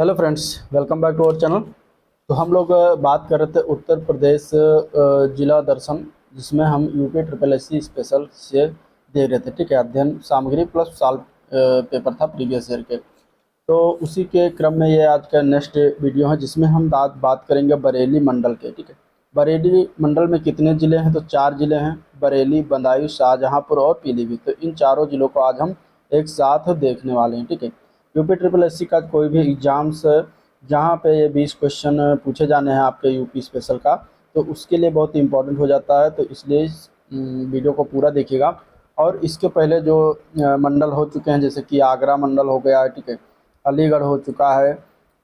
Hello friends, welcome back to our channel. तो हम लोग बात कर रहे थे उत्तर प्रदेश जिला दर्शन, जिसमें हम UP triple S C special से दे रहे थे। ठीक है, अध्ययन सामग्री प्लस साल पेपर था प्रीवियस ईयर के। तो उसी के क्रम में ये आज का नेक्स्ट वीडियो है, जिसमें हम बात करेंगे बरेली मंडल के। ठीक है, बरेली मंडल में कितने ज़िले हैं? तो 4 ज़िले हैं, बरेली, बदायूं, शाहजहांपुर और पीलीभीत। तो इन चारों ज़िलों को आज हम एक साथ देखने वाले हैं। ठीक है, यूपी ट्रिपल एस सी का कोई भी एग्ज़ाम्स जहाँ पे ये 20 क्वेश्चन पूछे जाने हैं आपके यूपी स्पेशल का, तो उसके लिए बहुत इंपॉर्टेंट हो जाता है। तो इसलिए इस वीडियो को पूरा देखिएगा। और इसके पहले जो मंडल हो चुके हैं, जैसे कि आगरा मंडल हो गया है, ठीक है, अलीगढ़ हो चुका है,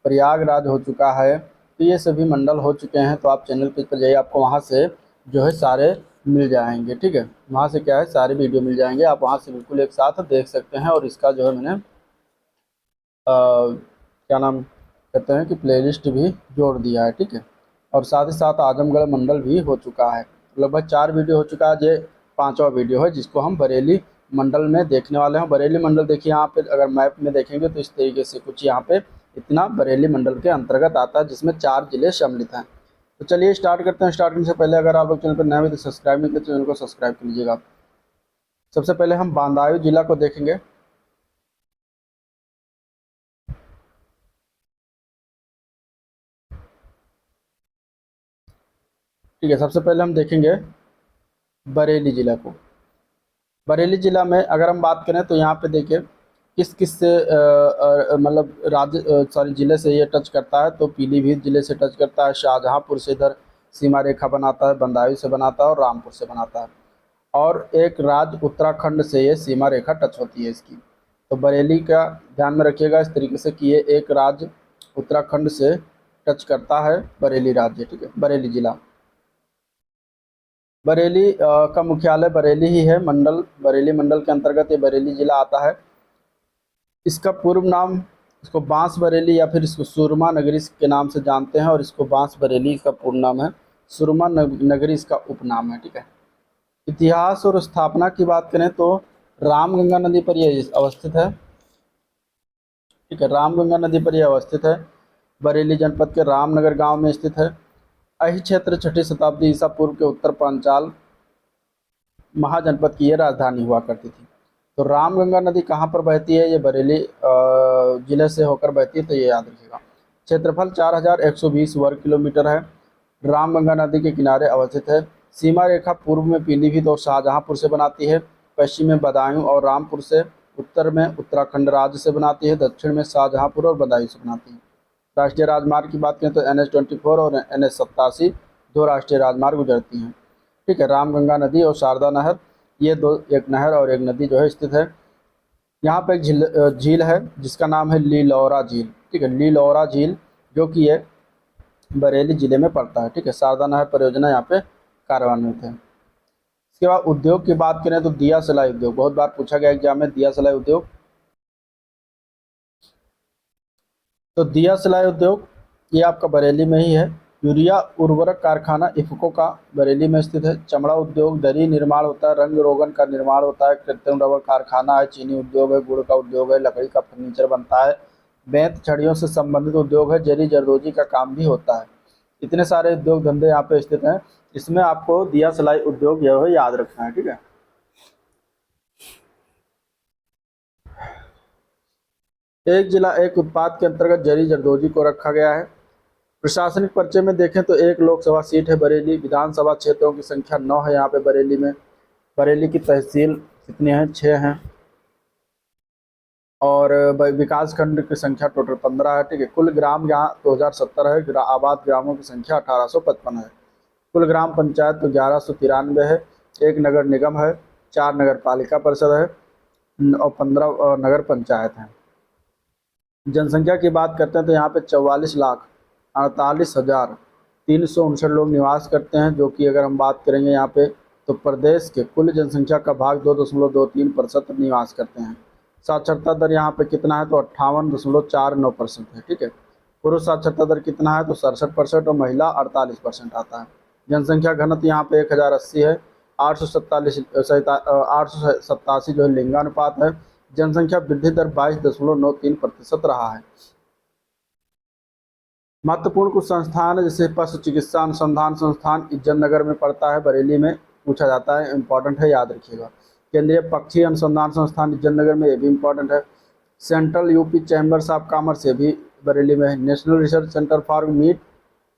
प्रयागराज हो चुका है, तो ये सभी मंडल हो चुके हैं। तो आप चैनल पेज पर जाइए, आपको वहाँ से जो है सारे मिल जाएंगे। ठीक है, वहाँ से क्या है, सारे वीडियो मिल जाएंगे, आप वहाँ से बिल्कुल एक साथ देख सकते हैं। और इसका जो है मैंने क्या नाम कहते हैं कि प्लेलिस्ट भी जोड़ दिया है। ठीक है, और साथ ही साथ आजमगढ़ मंडल भी हो चुका है। लगभग 4 वीडियो हो चुका है, ये 5वां वीडियो है जिसको हम बरेली मंडल में देखने वाले हैं। बरेली मंडल देखिए, यहाँ पे अगर मैप में देखेंगे तो इस तरीके से कुछ यहाँ पे इतना बरेली मंडल के अंतर्गत आता है, जिसमें 4 जिले सम्मिलित हैं। तो चलिए स्टार्ट करते हैं। स्टार्ट करने से पहले अगर आप लोग चैनल पर नए हैं तो सब्सक्राइब नहीं करते, चैनल को सब्सक्राइब कर लीजिएगा। सबसे पहले हम बदायूं जिला को देखेंगे। ठीक है, सबसे पहले हम देखेंगे बरेली जिला को। बरेली ज़िला में अगर हम बात करें तो यहाँ पे देखिए किस किस से मतलब राज्य सॉरी ज़िले से ये टच करता है। तो पीलीभीत ज़िले से टच करता है, शाहजहांपुर से इधर सीमा रेखा बनाता है, बदायूं से बनाता है और रामपुर से बनाता है। और एक राज्य उत्तराखंड से ये सीमा रेखा टच होती है इसकी। तो बरेली का ध्यान में रखिएगा इस तरीके से कि ये एक राज्य उत्तराखंड से टच करता है, बरेली राज्य। ठीक है, बरेली ज़िला। बरेली का मुख्यालय बरेली ही है। मंडल बरेली मंडल के अंतर्गत ये बरेली जिला आता है। इसका पूर्व नाम, इसको बांस बरेली या फिर इसको सुरमा नगरी के नाम से जानते हैं, और इसको बांस बरेली इसका पूर्ण नाम है, सुरमा नगरी इसका उपनाम है। ठीक है, इतिहास और स्थापना की बात करें तो रामगंगा नदी पर यह अवस्थित है। ठीक है, रामगंगा नदी पर यह अवस्थित है। बरेली जनपद के रामनगर गांव में स्थित है। अहि क्षेत्र 6ठी शताब्दी ईसा पूर्व के उत्तर पांचाल महाजनपद की ये राजधानी हुआ करती थी। तो रामगंगा नदी कहाँ पर बहती है? ये बरेली जिले से होकर बहती है, तो ये याद रखिएगा। क्षेत्रफल 4120 वर्ग किलोमीटर है। रामगंगा नदी के किनारे अवस्थित है। सीमा रेखा पूर्व में पीलीभीत और शाहजहांपुर से बनाती है, पश्चिम में बदायूं और रामपुर से, उत्तर में उत्तराखंड राज्य से बनाती है, दक्षिण में शाहजहांपुर और बदायूं से बनाती है। राष्ट्रीय राजमार्ग की बात करें तो NH-24 और NH-87 दो राष्ट्रीय राजमार्ग गुजरती हैं। ठीक है, रामगंगा नदी और शारदा नहर, ये दो, एक नहर और एक नदी जो है स्थित है। यहाँ पे एक झील है जिसका नाम है लीलौरा झील। ठीक है, लीलौरा झील जो कि ये बरेली जिले में पड़ता है। ठीक है, शारदा नहर परियोजना यहाँ पे कार्यान्वित है। इसके बाद उद्योग की बात करें तो दिया सलाई उद्योग, बहुत बार पूछा गया एग्जाम में, दिया सलाई उद्योग। तो दिया सलाई उद्योग ये आपका बरेली में ही है। यूरिया उर्वरक कारखाना इफ़को का बरेली में स्थित है। चमड़ा उद्योग, दरी निर्माण होता है, रंग रोगन का निर्माण होता है, कृत्रिम रबर कारखाना है, चीनी उद्योग है, गुड़ का उद्योग है, लकड़ी का फर्नीचर बनता है, बेंत छड़ियों से संबंधित उद्योग है, जरी जरदोजी का काम भी होता है। इतने सारे उद्योग धंधे यहाँ पे स्थित हैं। इसमें आपको दिया सलाई उद्योग यह है याद रखना है। ठीक है, एक जिला एक उत्पाद के अंतर्गत जरी जरदोजी को रखा गया है। प्रशासनिक पर्चे में देखें तो एक लोकसभा सीट है बरेली। विधानसभा क्षेत्रों की संख्या 9 है यहाँ पे बरेली में। बरेली की तहसील कितनी है? 6 हैं। और विकास खंड की संख्या टोटल 15 है। ठीक है, कुल ग्राम यहाँ 2070 है। आबाद ग्रामों की संख्या 1855 है। कुल ग्राम पंचायत तो 1193 है। एक नगर निगम है, 4 नगर पालिका परिषद है और 15 नगर पंचायत हैं। जनसंख्या की बात करते हैं तो यहाँ पे 44,48,359 लोग निवास करते हैं, जो कि अगर हम बात करेंगे यहाँ पे तो प्रदेश के कुल जनसंख्या का भाग 2.23% निवास करते हैं। साक्षरता दर यहाँ पे कितना है? तो 58.49% है। ठीक है, पुरुष साक्षरता दर कितना है? तो 67% और महिला 48% आता है। जनसंख्या घनत्व यहाँ पे 1080 है। 887 जो है लिंगानुपात है। जनसंख्या वृद्धि दर 22.93% रहा है। महत्वपूर्ण कुछ संस्थान है, जैसे पशु चिकित्सा अनुसंधान संस्थान इज्जत नगर में पड़ता है, बरेली में पूछा जाता है, इंपॉर्टेंट है, याद रखिएगा। केंद्रीय पक्षी अनुसंधान संस्थान इज्जत नगर में, ये भी इंपॉर्टेंट है। Central UP chambers of commerce, ये भी बरेली में है। National research centre for meet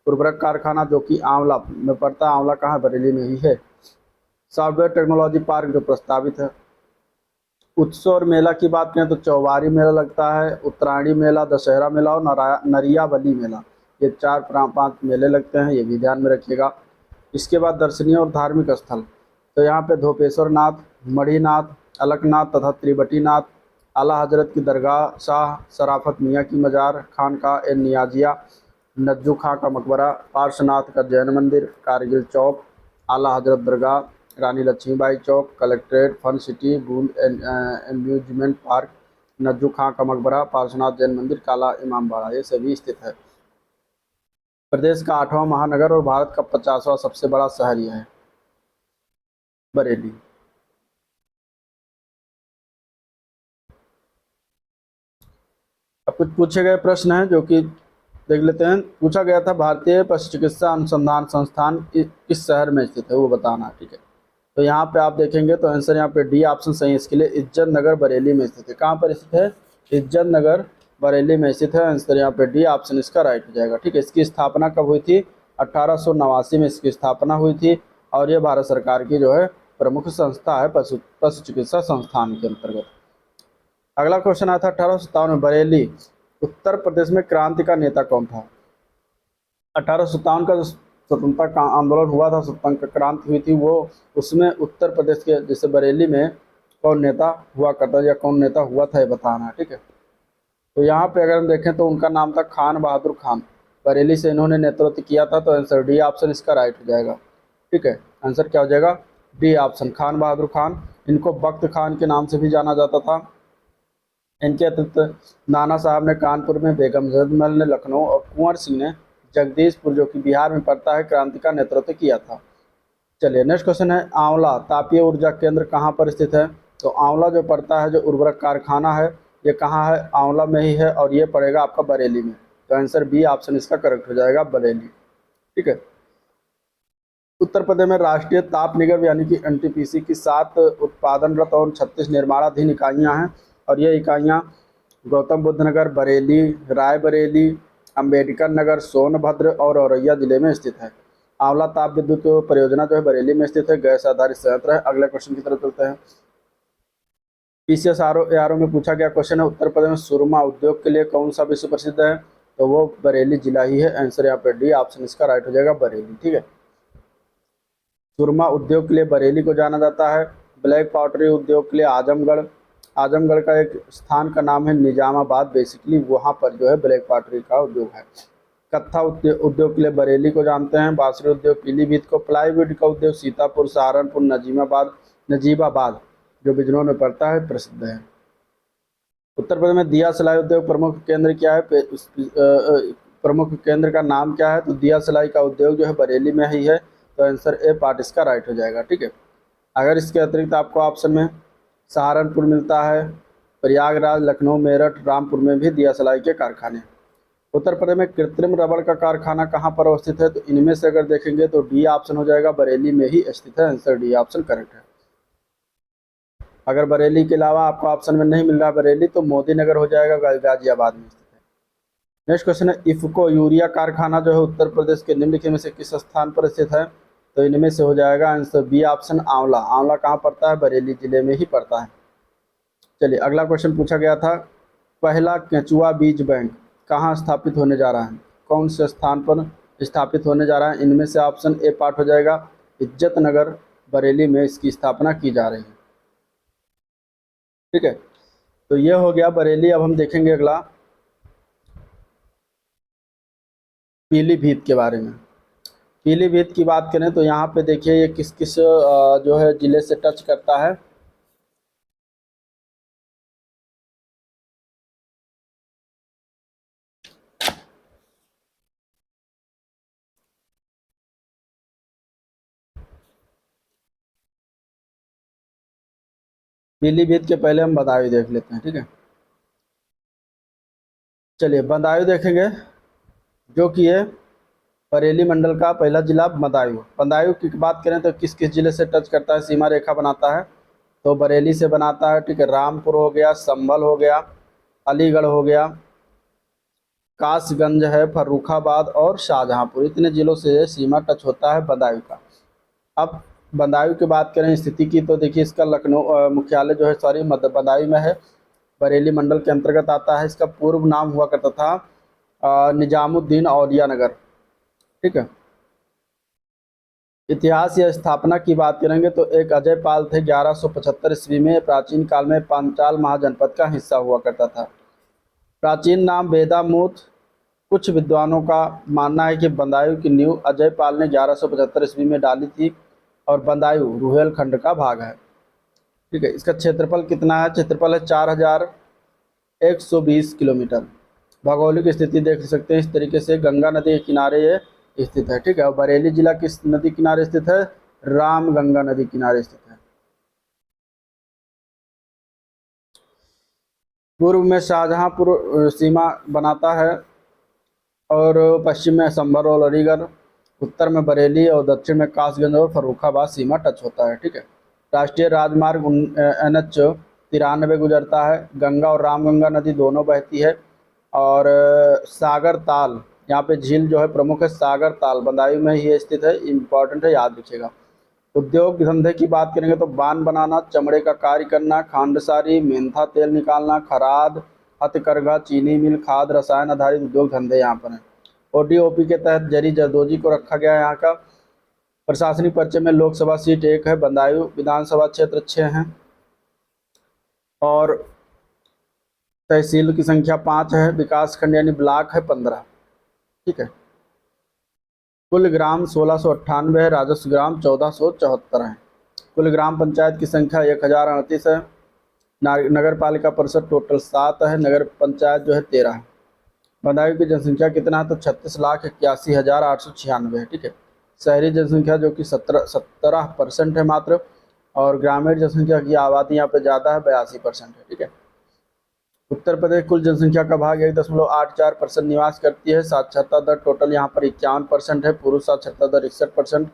उर्वरक कारखाना जो कि आंवला में पड़ता है, आंवला कहाँ, बरेली में ही है। सॉफ्टवेयर टेक्नोलॉजी पार्क जो प्रस्तावित है। उत्सव और मेला की बात करें तो चौबारी मेला लगता है, उत्तरायणी मेला, दशहरा मेला और नरियावली मेला, ये 4-5 मेले लगते हैं, ये भी ध्यान में रखिएगा। इसके बाद दर्शनीय और धार्मिक स्थल, तो यहाँ पे धोपेश्वर नाथ, मणिनाथ, अलकनाथ तथा त्रिबटीनाथ, आला हजरत की दरगाह, शाह शराफत मियाँ की मज़ार, खानकाह ए नियाजिया, नज्जू खां का मकबरा, पार्श्वनाथ का जैन मंदिर, कारगिल चौक, आला हजरत दरगाह, रानी लक्ष्मीबाई चौक, कलेक्ट्रेट, फन सिटी, बूंद एम्यूजमेंट पार्क, नज्जू खां का मकबरा, पार्श्वनाथ जैन मंदिर, काला इमामबाड़ा, ये सभी स्थित है। प्रदेश का 8वां महानगर और भारत का 50वां सबसे बड़ा शहर यह है, बरेली। अब कुछ पूछे गए प्रश्न हैं जो कि देख लेते हैं। पूछा गया था भारतीय पशु चिकित्सा अनुसंधान संस्थान किस शहर में स्थित है, वो बताना है, ठीक है। तो यहाँ पे आप देखेंगे तो आंसर यहाँ पे डी ऑप्शन सही है इसके लिए, इज्जत नगर बरेली में स्थित है। कहाँ पर स्थित है, इज्जत नगर बरेली में स्थित है। आंसर यहाँ पे डी ऑप्शन इसका राइट हो जाएगा, ठीक है। इसकी स्थापना कब हुई थी, 1889 में इसकी स्थापना हुई थी, और ये भारत सरकार की जो है प्रमुख संस्था है पशु चिकित्सा संस्थान के अंतर्गत। अगला क्वेश्चन आया था 1857 में बरेली उत्तर प्रदेश में क्रांति का नेता कौन था। 1857 का जो स्वतंत्रता का आंदोलन हुआ था, स्वतंत्र क्रांति हुई थी, वो उसमें उत्तर प्रदेश के जैसे बरेली में कौन नेता हुआ करता या कौन नेता हुआ था, ये बताना है, ठीक है। तो यहाँ पे अगर हम देखें तो उनका नाम था खान बहादुर खान, बरेली से इन्होंने नेतृत्व किया था। तो आंसर डी ऑप्शन इसका राइट हो जाएगा, ठीक है। आंसर क्या हो जाएगा, डी ऑप्शन, खान बहादुर खान। इनको बख्त खान के नाम से भी जाना जाता था। इनके अतिरिक्त नाना साहब ने कानपुर में, बेगम जैदमहल ने लखनऊ और कुंवर सिंह ने जगदीशपुर जो कि बिहार में पड़ता है, क्रांति का नेतृत्व किया था। चलिए नेक्स्ट क्वेश्चन है, आंवला तापीय ऊर्जा केंद्र कहाँ पर स्थित है। तो आंवला जो पड़ता है, जो उर्वरक कारखाना है, ये कहाँ है, आंवला में ही है, और ये पड़ेगा आपका बरेली में। तो आंसर बी ऑप्शन इसका करेक्ट हो जाएगा, बरेली, ठीक है। उत्तर प्रदेश में राष्ट्रीय ताप निगम यानी कि एनटीपीसी की 7 उत्पादनरत और 36 निर्माणाधीन इकाइयाँ हैं, और ये इकाइयाँ गौतम बुद्ध नगर, बरेली, रायबरेली, अंबेडकर नगर, सोनभद्र और औरैया जिले में स्थित है। आंवला ताप विद्युत परियोजना जो है बरेली में स्थित है, गैस आधारित संयंत्र है। अगले क्वेश्चन की तरफ चलते हैं। पीसीएस आरओ में पूछा गया क्वेश्चन है, उत्तर प्रदेश में सुरमा उद्योग के लिए कौन सा विश्व प्रसिद्ध है। तो वो बरेली जिला ही है। आंसर यहाँ पे डी ऑप्शन इसका राइट हो जाएगा, बरेली, ठीक है। सुरमा उद्योग के लिए बरेली को जाना जाता है। ब्लैक पॉटरी उद्योग के लिए आजमगढ़, आजमगढ़ का एक स्थान का नाम है निजामाबाद, बेसिकली वहाँ पर जो है ब्लैक पॉटरी का उद्योग है। कत्था उद्योग के लिए बरेली को जानते हैं। बांसुरी उद्योग पीलीभीत को, प्लाईवुड का उद्योग सीतापुर, सहारनपुर, नजीबाबाद जो बिजनौर में पड़ता है, प्रसिद्ध है। उत्तर प्रदेश में दिया सिलाई उद्योग प्रमुख केंद्र क्या है, प्रमुख केंद्र का नाम क्या है। तो दिया सिलाई का उद्योग जो है बरेली में ही है। तो आंसर ए पार्ट इसका राइट हो जाएगा, ठीक है। अगर इसके अतिरिक्त आपको ऑप्शन में सहारनपुर मिलता है, प्रयागराज, लखनऊ, मेरठ, रामपुर में भी दिया सिलाई के कारखाने। उत्तर प्रदेश में कृत्रिम रबड़ का कारखाना कहाँ पर अवस्थित है। तो इनमें से अगर देखेंगे तो डी ऑप्शन हो जाएगा, बरेली में ही स्थित है। आंसर डी ऑप्शन करेक्ट है। अगर बरेली के अलावा आपको ऑप्शन में नहीं मिल रहा बरेली, तो मोदी नगर हो जाएगा, गाजियाबाद में स्थित है। नेक्स्ट क्वेश्चन है, इफ्को यूरिया कारखाना जो है उत्तर प्रदेश के निम्नलिखित में से किस स्थान पर स्थित है। तो इनमें से हो जाएगा आंसर बी ऑप्शन, आंवला। आंवला कहाँ पड़ता है, बरेली जिले में ही पड़ता है। चलिए अगला क्वेश्चन पूछा गया था, पहला केंचुआ बीज बैंक कहाँ स्थापित होने जा रहा है, कौन से स्थान पर स्थापित होने जा रहा है। इनमें से ऑप्शन ए पार्ट हो जाएगा, इज्जत नगर बरेली में इसकी स्थापना की जा रही है, ठीक है। तो ये हो गया बरेली। अब हम देखेंगे अगला पीलीभीत के बारे में। पीलीभीत की बात करें तो यहाँ पे देखिए ये किस किस जो है जिले से टच करता है। पीलीभीत के पहले हम बदायूं देख लेते हैं, ठीक है। चलिए बदायूं देखेंगे जो कि है बरेली मंडल का पहला जिला बदायूं। बदायूं की बात करें तो किस किस जिले से टच करता है, सीमा रेखा बनाता है, तो बरेली से बनाता है, ठीक है। रामपुर हो गया, संभल हो गया, अलीगढ़ हो गया, कासगंज है, फर्रुखाबाद और शाहजहांपुर, इतने जिलों से सीमा टच होता है बदायूं का। अब बदायूं की बात करें स्थिति की, तो देखिए इसका लखनऊ मुख्यालय जो है, सॉरी, मध्य बदायूं में है, बरेली मंडल के अंतर्गत आता है। इसका पूर्व नाम हुआ करता था निजामुद्दीन औलिया नगर, ठीक है। इतिहास या स्थापना की बात करेंगे तो एक अजय पाल थे, 1175 ईस्वी में प्राचीन काल में पांचाल महाजनपद का हिस्सा हुआ करता था। प्राचीन नाम बेदामूत। कुछ विद्वानों का मानना है कि बदायूं की नींव अजय पाल ने 1175 ईस्वी में डाली थी और बदायूं रुहेलखंड का भाग है, ठीक है। इसका क्षेत्रफल कितना है, क्षेत्रफल है 4120 किलोमीटर। भौगोलिक स्थिति देख सकते हैं इस तरीके से, गंगा नदी के किनारे ये स्थित है, ठीक है। और बरेली जिला किस नदी किनारे स्थित है, रामगंगा नदी किनारे स्थित है। पूर्व में शाहजहांपुर सीमा बनाता है और पश्चिम में संभल और अलीगढ़, उत्तर में बरेली और दक्षिण में कासगंज और फर्रुखाबाद सीमा टच होता है, ठीक है। राष्ट्रीय राजमार्ग NH 93 गुजरता है, गंगा और रामगंगा नदी दोनों बहती है। और सागर ताल, यहाँ पे झील जो है प्रमुख है, सागर ताल बदायूं में ही स्थित है, इम्पॉर्टेंट है, याद रखिएगा। उद्योग धंधे की बात करेंगे तो बांध बनाना, चमड़े का कार्य करना, खांडसारी, मेंथा तेल निकालना, खराद, हथकरघा, चीनी मिल, खाद, रसायन आधारित उद्योग धंधे यहाँ पर हैं। ODOP के तहत जरी जरदोजी को रखा गया है यहाँ का। प्रशासनिक परिचय में लोकसभा सीट 1 है, बदायूं विधानसभा क्षेत्र 6 हैं और तहसील की संख्या 5 है, विकास खंड यानी ब्लॉक है 15, ठीक है। कुल ग्राम 1698 है, राजस्व ग्राम 1474 है। कुल ग्राम पंचायत की संख्या 1038 है। नगर पालिका परिषद टोटल 7 है, नगर पंचायत जो है 13 है। बदायूं की जनसंख्या कितना है, तो 36,81,896 है, ठीक है। शहरी जनसंख्या जो कि 17% है मात्र, और ग्रामीण जनसंख्या की आबादी यहाँ पे ज़्यादा है, 82% है, ठीक है। उत्तर प्रदेश कुल जनसंख्या का भाग 1.84% निवास करती है। साक्षरता दर टोटल यहाँ पर 51% है, पुरुष साक्षरता दर 61%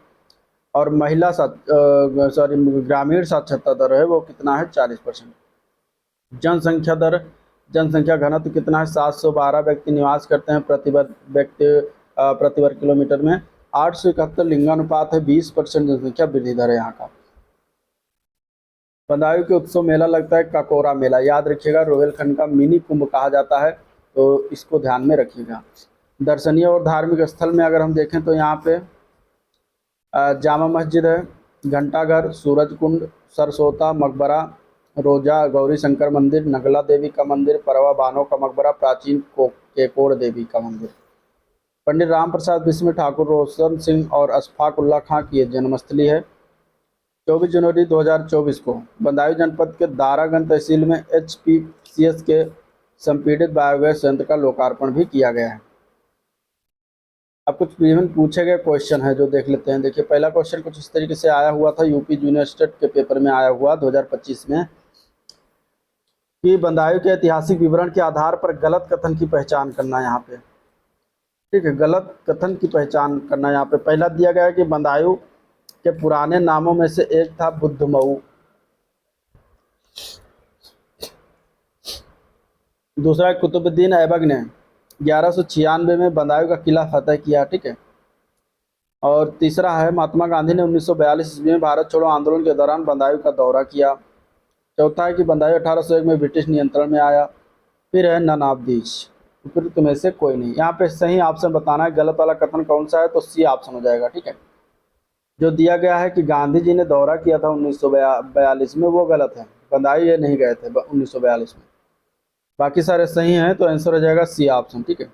और महिला ग्रामीण साक्षरता दर है वो कितना है, 40%। जनसंख्या दर, जनसंख्या घनत्व कितना है, 712 व्यक्ति निवास करते हैं प्रति वर्ग किलोमीटर में। 871 लिंगानुपात है, 20% जनसंख्या वृद्धि दर है यहाँ का। बदायूं के उत्सव मेला लगता है काकोरा मेला, याद रखिएगा, रोहिलखंड का मिनी कुंभ कहा जाता है, तो इसको ध्यान में रखिएगा। दर्शनीय और धार्मिक स्थल में अगर हम देखें तो यहाँ पे जामा मस्जिद है, घंटाघर, सूरज कुंड, सरसोता मकबरा, रोजा गौरी शंकर मंदिर, नगला देवी का मंदिर, परवा बानो का मकबरा, प्राचीन केकोड़ देवी का मंदिर। पंडित राम प्रसाद बिस्मिल, ठाकुर रोशन सिंह और अशफाक उल्लाह खां की जन्मस्थली है। 24 जनवरी 2024 को बदायूं जनपद के दारागंज तहसील में HPCS के संपीड़ित बायोगैस संयंत्र का लोकार्पण भी किया गया है। अब कुछ प्रीवियस पूछे गए क्वेश्चन है जो देख लेते हैं। देखिए पहला क्वेश्चन कुछ इस तरीके से आया हुआ था, यूपी जूनियर स्टेट के पेपर में आया हुआ 2025 में, कि बदायूं के ऐतिहासिक विवरण के आधार पर गलत कथन की पहचान करना। यहाँ पे ठीक है, गलत कथन की पहचान करना। यहाँ पे पहला दिया गया है कि बदायूं के पुराने नामों में से एक था बुद्धमऊ। दूसरा कुतुबुद्दीन ऐबक ने 1196 में बदायूं का किला फतेह किया, ठीक है। और तीसरा है महात्मा गांधी ने 1942 ईस्वी में भारत छोड़ो आंदोलन के दौरान बदायूं का दौरा किया। चौथा है कि बदायूं 1801 में ब्रिटिश नियंत्रण में आया। फिर है नन ऑफ दीज, उपयुक्त में से कोई नहीं। यहाँ पे सही ऑप्शन बताना है, गलत वाला कथन कौन सा है, तो सी ऑप्शन हो जाएगा, ठीक है। जो दिया गया है कि गांधी जी ने दौरा किया था 1942 में, वो गलत है, बदायूं ये नहीं गए थे 1942 में। बाकी सारे सही हैं, तो आंसर हो जाएगा सी ऑप्शन, ठीक है।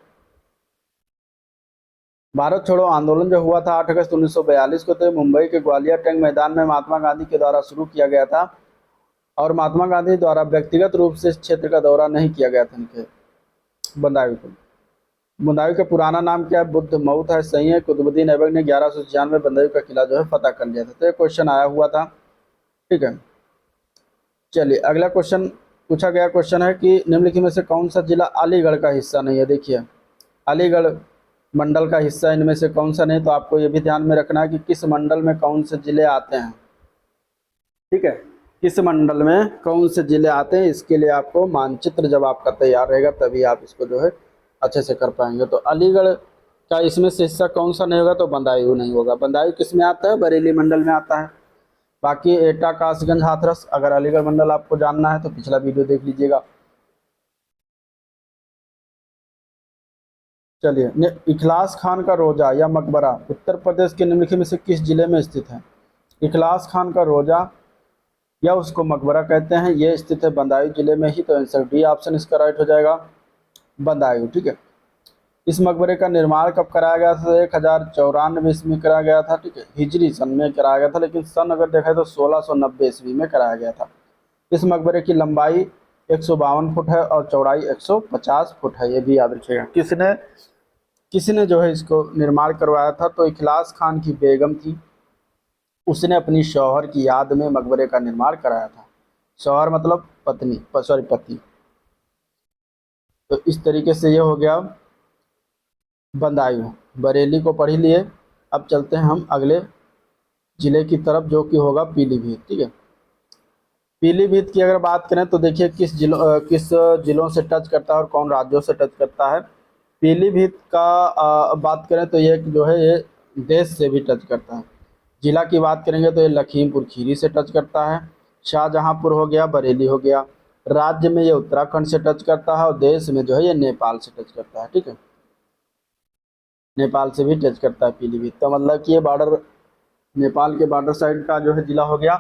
भारत छोड़ो आंदोलन जो हुआ था 8 अगस्त 1942 को, तो मुंबई के ग्वालियर टैंक मैदान में महात्मा गांधी के द्वारा शुरू किया गया था और महात्मा गांधी द्वारा व्यक्तिगत रूप से इस क्षेत्र का दौरा नहीं किया गया था इनके बदायूं को। बदायूं का पुराना नाम क्या है, बुद्धमऊ था, सही है। कुतुबुद्दीन ऐबक ने 1196 में बदायूं का किला जो है फतह कर लिया था। तो ये क्वेश्चन आया हुआ था, ठीक है। चलिए अगला क्वेश्चन पूछा गया क्वेश्चन है कि निम्नलिखित में से कौन सा जिला अलीगढ़ का हिस्सा नहीं है। देखिए अलीगढ़ मंडल का हिस्सा इनमें से कौन सा नहीं, तो आपको ये भी ध्यान में रखना है कि किस मंडल में कौन से जिले आते हैं। ठीक है, किस मंडल में कौन से जिले आते हैं, इसके लिए आपको मानचित्र जब आपका तैयार रहेगा तभी आप इसको जो है अच्छे से कर पाएंगे। तो अलीगढ़ का इसमें से हिस्सा कौन सा नहीं होगा, तो बदायूं नहीं होगा। बदायूं किस में आता है, बरेली मंडल में आता है। बाकी एटा, कासगंज, हाथरस, अगर अलीगढ़ मंडल आपको जानना है तो पिछला वीडियो देख लीजिएगा। चलिए, इखलास खान का रोजा या मकबरा उत्तर प्रदेश के निम्नलिखित में से किस जिले में स्थित है। इखलास खान का रोजा या उसको मकबरा कहते हैं, ये स्थित है बदायूं जिले में ही। तो आंसर डी ऑप्शन इसका राइट हो जाएगा, बदायूं। ठीक है, इस मकबरे का निर्माण कब कराया गया था, 1094 ईस्वी में कराया गया था। ठीक है, हिजरी सन में कराया गया था, लेकिन सन अगर देखा तो 1690 ईस्वी में कराया गया था। इस मकबरे की लंबाई 152 फुट है और चौड़ाई 150 फुट है, ये भी याद रखिएगा। किसने जो है इसको निर्माण करवाया था, तो इखलास खान की बेगम थी, उसने अपनी शौहर की याद में मकबरे का निर्माण कराया था। शौहर मतलब पत्नी, सॉरी पति। तो इस तरीके से ये हो गया बदायूं। बरेली को पढ़ ही लिए। अब चलते हैं हम अगले जिले की तरफ, जो कि होगा पीलीभीत। ठीक है, पीलीभीत की अगर बात करें तो देखिए किस जिलों से टच करता है और कौन राज्यों से टच करता है। पीलीभीत का बात करें तो ये जो है ये देश से भी टच करता है। जिला की बात करेंगे तो ये लखीमपुर खीरी से टच करता है। शाहजहांपुर हो गया, बरेली हो गया। राज्य में ये उत्तराखंड से टच करता है और देश में जो है ये नेपाल से टच करता है। ठीक है, नेपाल से भी टच करता है पीलीभीत। तो मतलब कि ये बॉर्डर, नेपाल के बॉर्डर साइड का जो है जिला हो गया।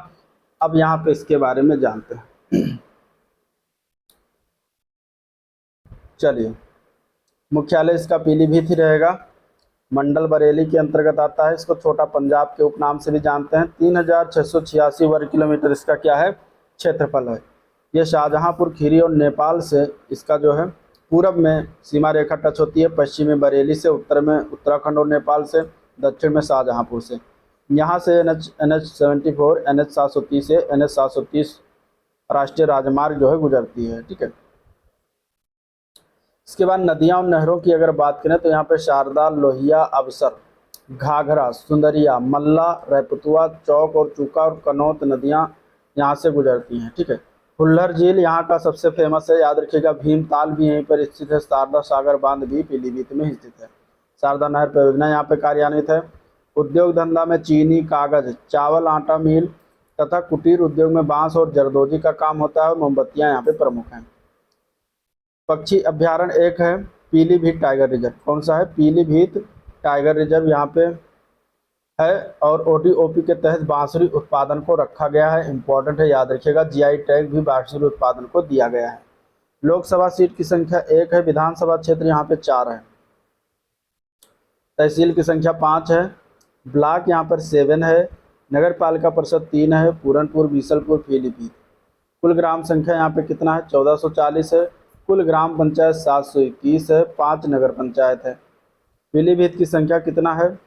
अब यहाँ पे इसके बारे में जानते हैं। चलिए, मुख्यालय इसका पीलीभीत ही रहेगा। मंडल बरेली के अंतर्गत आता है। इसको छोटा पंजाब के उपनाम से भी जानते हैं। 3686 वर्ग किलोमीटर इसका क्या है, क्षेत्रफल है। ये शाहजहांपुर खीरी और नेपाल से इसका जो है पूरब में सीमा रेखा टच होती है, पश्चिम में बरेली से, उत्तर में उत्तराखंड और नेपाल से, दक्षिण में शाहजहांपुर से। यहाँ से NH74, NH730 से NH730 राष्ट्रीय राजमार्ग जो है गुजरती है। ठीक है, इसके बाद नदियां और नहरों की अगर बात करें तो यहाँ पे शारदा, लोहिया, अवसर, घाघरा, सुंदरिया, मल्ला, रैपुतुआ, चौक और चूका और कनौत नदियां यहाँ से गुजरती हैं। ठीक है, हुल्लर झील यहाँ का सबसे फेमस है, याद रखिएगा। भीमताल भी यहीं पर स्थित है। शारदा सागर बांध भी पीलीभीत में स्थित है। शारदा नहर परियोजना यहाँ पे कार्यान्वित है। उद्योग धंधा में चीनी, कागज, चावल, आटा मिल तथा कुटीर उद्योग में बांस और जरदोजी का काम होता है और मोमबत्तियाँ यहाँ पे प्रमुख हैं। पक्षी अभ्यारण्य एक है पीलीभीत टाइगर रिजर्व। कौन सा है, पीलीभीत टाइगर रिजर्व यहाँ पे है। और ODOP के तहत बांसुरी उत्पादन को रखा गया है, इंपॉर्टेंट है, याद रखिएगा। GI टैग भी बांसुरी उत्पादन को दिया गया है। लोकसभा सीट की संख्या 1 है। विधानसभा क्षेत्र यहाँ पे 4 है। तहसील की संख्या 5 है। ब्लॉक यहाँ पर 7 है। नगर पालिका परिषद 3 है, पूरनपुर, बीसलपुर, पीलीभीत। कुल ग्राम संख्या यहाँ पे कितना है, 1440 है। कुल ग्राम पंचायत 721 है। 5 नगर पंचायत है। पीलीभीत की संख्या कितना है,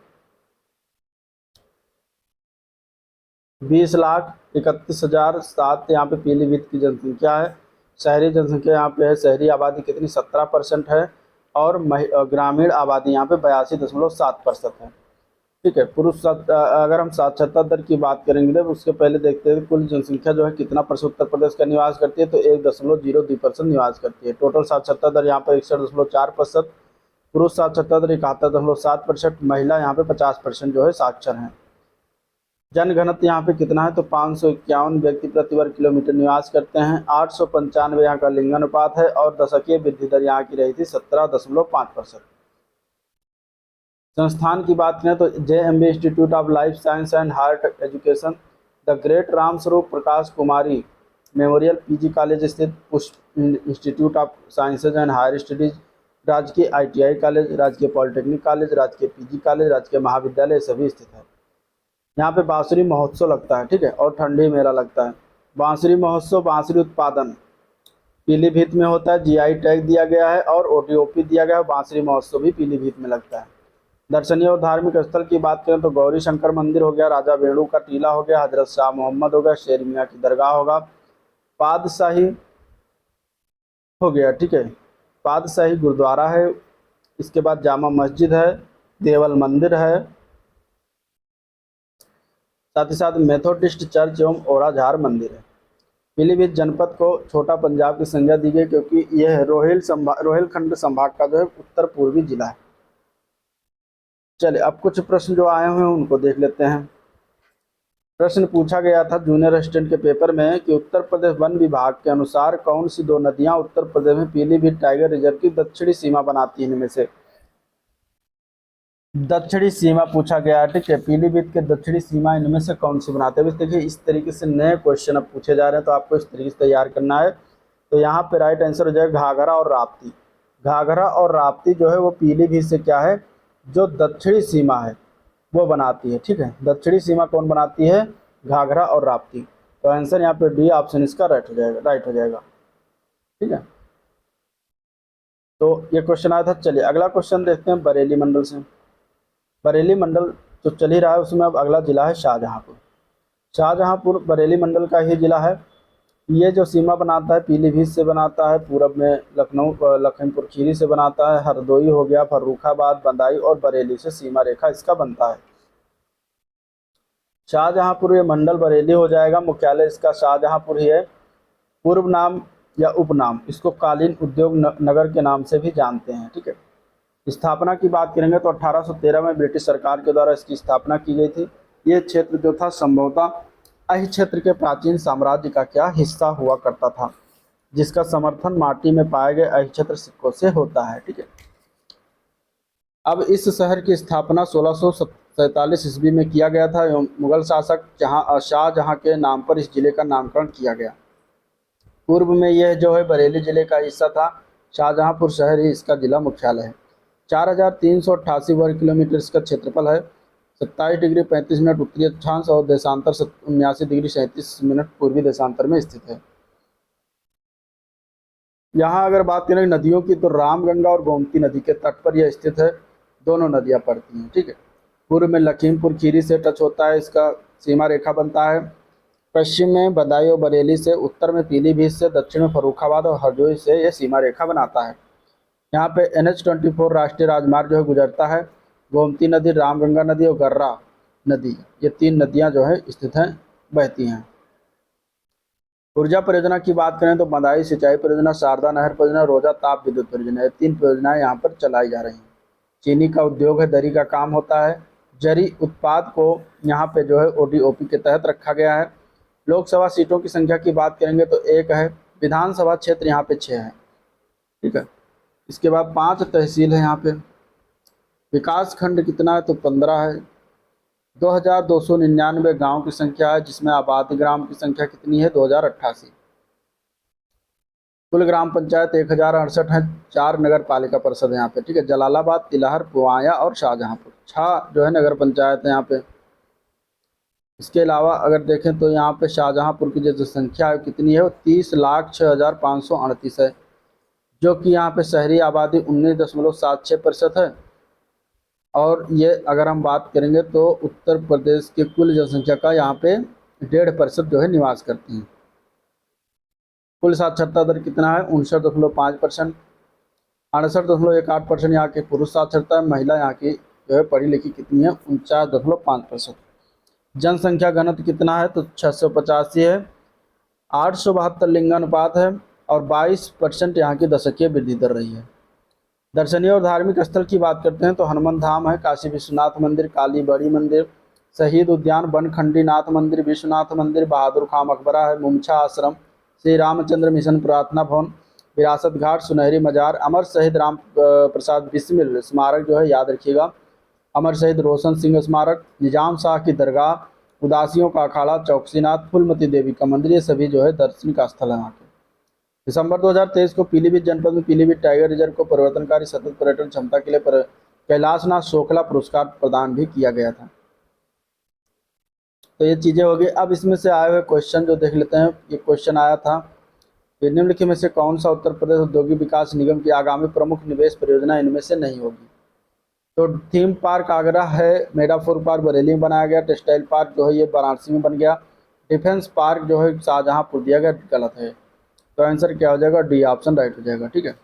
20,31,007 यहाँ पे पीलीभीत की जनसंख्या है। शहरी जनसंख्या यहाँ पे है, शहरी आबादी कितनी, 17% है। और ग्रामीण आबादी यहाँ पे 82.7% है। ठीक है, अगर हम साक्षरता दर की बात करेंगे तो उसके पहले देखते हैं कुल जनसंख्या जो है कितना परसेंट उत्तर प्रदेश का निवास करती है, तो 1.02% निवास करती है। टोटल साक्षरता दर यहाँ पर 61.4%। पुरुष साक्षरता दर 71.7%। महिला यहाँ पे 50% जो है साक्षर हैं। जनघनत्व यहाँ पे कितना है, तो 551 व्यक्ति प्रति वर्ग किलोमीटर निवास करते हैं। 895 यहाँ का लिंगानुपात है और दशकीय वृद्धि दर यहाँ की रही थी 17.5%। संस्थान की बात करें तो JMB institute of life science and higher education, the great Ramswaroop Prakash Kumari memorial PG college स्थित Pushp institute of sciences and higher studies, राजकीय ITI कॉलेज, राजकीय पॉलिटेक्निक कॉलेज, राजकीय PG कॉलेज, राजकीय महाविद्यालय सभी स्थित है। यहाँ पे बांसुरी महोत्सव लगता है। ठीक है, और ठंडी मेला लगता है। बांसुरी महोत्सव, बांसुरी उत्पादन पीलीभीत में होता है। GI टैग दिया गया है और ODOP दिया गया है। बांसुरी महोत्सव भी पीलीभीत में लगता है। दर्शनीय और धार्मिक स्थल की बात करें तो गौरी शंकर मंदिर हो गया, राजा वेणु का टीला हो गया, हजरत शाह मोहम्मद हो गया, शेर मियाँ की दरगाह होगा, पातशाही हो गया। ठीक है, पातशाही गुरुद्वारा है। इसके बाद जामा मस्जिद है, देवल मंदिर है, साथ ही साथ मेथोडिस्ट चर्च एवं ओराझार मंदिर है। पीलीभीत जनपद को छोटा पंजाब की संज्ञा दी गई क्योंकि यह रोहिलखंड संभाग का जो है उत्तर पूर्वी जिला है। चलिए अब कुछ प्रश्न जो आए हुए हैं उनको देख लेते हैं। प्रश्न पूछा गया था जूनियर असिस्टेंट के पेपर में कि उत्तर प्रदेश वन विभाग के अनुसार कौन सी दो नदियां उत्तर प्रदेश में पीलीभीत टाइगर रिजर्व की दक्षिणी सीमा बनाती हैं। इनमें से दक्षिणी सीमा पूछा गया है, ठीक है, पीलीभीत के दक्षिणी सीमा इनमें से कौन सी बनाते हैं। देखिए इस तरीके से नए क्वेश्चन अब पूछे जा रहे हैं तो आपको इस तरीके से तैयार करना है। तो यहाँ पे राइट आंसर हो जाएगा घाघरा और राप्ती। घाघरा और राप्ती जो है वो पीलीभीत से क्या है, जो दक्षिणी सीमा है वो बनाती है, ठीक है। दक्षिणी सीमा कौन बनाती है, घाघरा और राप्ती। तो आंसर यहाँ पे डी ऑप्शन इसका राइट हो जाएगा, ठीक है। तो ये क्वेश्चन आया था। चलिए अगला क्वेश्चन देखते हैं बरेली मंडल से। बरेली मंडल जो चल ही रहा है उसमें अब अगला जिला है शाहजहांपुर। शाहजहांपुर बरेली मंडल का ही जिला है। ये जो सीमा बनाता है पीलीभीत से बनाता है, पूरब में लखीमपुर खीरी से बनाता है, हरदोई हो गया, फर्रुखाबाद, बंदाई और बरेली से सीमा रेखा इसका बनता है। शाहजहांपुर ये मंडल बरेली हो जाएगा, मुख्यालय इसका शाहजहांपुर ही है। पूर्व नाम या उपनाम इसको कालीन उद्योग नगर के नाम से भी जानते हैं, ठीक है। स्थापना की बात करेंगे तो 1813 में ब्रिटिश सरकार के द्वारा इसकी स्थापना की गई थी। ये क्षेत्र जो था संभवतः अहि क्षेत्र के प्राचीन साम्राज्य का क्या हिस्सा हुआ करता था, जिसका समर्थन माटी में पाए गए अहि क्षेत्र सिक्कों से होता है, ठीक है। अब इस शहर की स्थापना 1647 ईस्वी में किया गया था एवं मुगल शासक शाहजहां के नाम पर इस जिले का नामकरण किया गया। पूर्व में यह जो है बरेली जिले का हिस्सा था। शाहजहांपुर शहर ही इसका जिला मुख्यालय है। 4388 वर्ग किलोमीटर इसका क्षेत्रफल है। 27 डिग्री 35 मिनट उत्तरी अक्षांश और देशांतर 79 डिग्री 37 मिनट पूर्वी देशांतर में स्थित है। यहाँ अगर बात करें नदियों की तो रामगंगा और गोमती नदी के तट पर यह स्थित है। दोनों नदियाँ पड़ती हैं, ठीक है। पूर्व में लखीमपुर खीरी से टच होता है, इसका सीमा रेखा बनता है। पश्चिम में बदायूं और बरेली से, उत्तर में पीलीभीत से, दक्षिण में फर्रुखाबाद और हरदोई से यह सीमा रेखा बनाता है। यहाँ पे NH-24 राष्ट्रीय राजमार्ग जो है गुजरता है। गोमती नदी, रामगंगा नदी और गर्रा नदी, ये 3 नदियाँ जो है स्थित हैं, बहती हैं। ऊर्जा परियोजना की बात करें तो बदायूं सिंचाई परियोजना, शारदा नहर परियोजना, रोजा ताप विद्युत परियोजना, ये 3 परियोजनाएं यहाँ पर चलाई जा रही हैं। चीनी का उद्योग है, दरी का काम होता है। जरी उत्पाद को यहाँ पे जो है ODOP के तहत रखा गया है। लोकसभा सीटों की संख्या की बात करेंगे तो 1 है। विधानसभा क्षेत्र यहाँ पे 6 है, ठीक है। इसके बाद 5 तहसील है यहाँ पे। विकास खंड कितना है तो 15 है। 2299 गांव की संख्या है, जिसमें आबादी ग्राम की संख्या कितनी है 2088। कुल ग्राम पंचायत 1068 है। 4 नगर पालिका परिषद है यहाँ पे, ठीक है। जलालाबाद, तिलहर, पुवाया और शाहजहांपुर 6 जो है नगर पंचायत है यहाँ पे। इसके अलावा अगर देखें तो यहाँ पे शाहजहांपुर की जो संख्या है कितनी है वो 30,06,538 है, जो कि यहाँ पे शहरी आबादी 19.76% है। और ये अगर हम बात करेंगे तो उत्तर प्रदेश के कुल जनसंख्या का यहाँ पे 1.5% जो है निवास करती हैं। कुल साक्षरता दर कितना है 59.5%। 68.18% यहाँ के पुरुष साक्षरता है। महिला यहाँ की जो है पढ़ी लिखी कितनी है 49.5%। जनसंख्या घनत्व कितना है तो 685 है। 872 लिंगानुपात है और 22% यहाँ की दशकीय वृद्धि दर रही है। दर्शनीय और धार्मिक स्थल की बात करते हैं तो हनुमान धाम है, काशी विश्वनाथ मंदिर, काली बड़ी मंदिर, शहीद उद्यान, बनखंडी नाथ मंदिर, विश्वनाथ मंदिर, बहादुर खां मकबरा है, मुमछा आश्रम, श्री रामचंद्र मिशन प्रार्थना भवन, विरासत घाट, सुनहरी मजार, अमर शहीद राम प्रसाद बिस्मिल स्मारक जो है याद रखिएगा, अमर शहीद रोशन सिंह स्मारक, निजाम शाह की दरगाह, उदासियों का अखाड़ा, चौकसीनाथ, फूलमती देवी का मंदिर, ये सभी जो है दार्शनिक स्थल है वहाँ के। दिसंबर 2023 को पीलीभीत जनपद में पीलीभीत टाइगर रिजर्व को परिवर्तनकारी सतत पर्यटन क्षमता के लिए कैलाशनाथ शोखला पुरस्कार प्रदान भी किया गया था। तो ये चीज़ें हो गई। अब इसमें से आए हुए क्वेश्चन जो देख लेते हैं। ये क्वेश्चन आया था कि निम्नलिखित में से कौन सा उत्तर प्रदेश औद्योगिक विकास निगम की आगामी प्रमुख निवेश परियोजना इनमें से नहीं होगी। तो थीम पार्क आगरा है, मेडाफोर पार्क बरेली में बनाया गया, टेक्सटाइल पार्क जो है ये वाराणसी में बन गया, डिफेंस पार्क जो है शाहजहांपुर दिया गया, गलत है। तो आंसर क्या हो जाएगा डी ऑप्शन राइट हो जाएगा, ठीक है।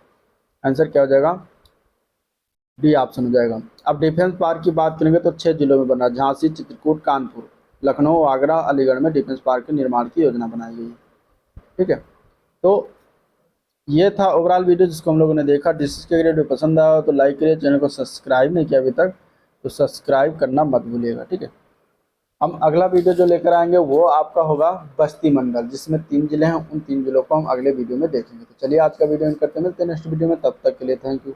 आंसर क्या हो जाएगा डी ऑप्शन हो जाएगा। अब डिफेंस पार्क की बात करेंगे तो 6 जिलों में बना, झांसी, चित्रकूट, कानपुर, लखनऊ, आगरा, अलीगढ़ में डिफेंस पार्क के निर्माण की योजना बनाई गई है। ठीक है, तो ये था ओवरऑल वीडियो जिसको हम लोगों ने देखा। जिसके वीडियो पसंद आया हो तो लाइक करिए, चैनल को सब्सक्राइब नहीं किया अभी तक तो सब्सक्राइब करना मत भूलिएगा। ठीक है, हम अगला वीडियो जो लेकर आएंगे वो आपका होगा बस्ती मंडल, जिसमें 3 जिले हैं। उन 3 जिलों को हम अगले वीडियो में देखेंगे। तो चलिए आज का वीडियो एंड करते हैं, मिलते हैं नेक्स्ट वीडियो में, तब तक के लिए थैंक यू।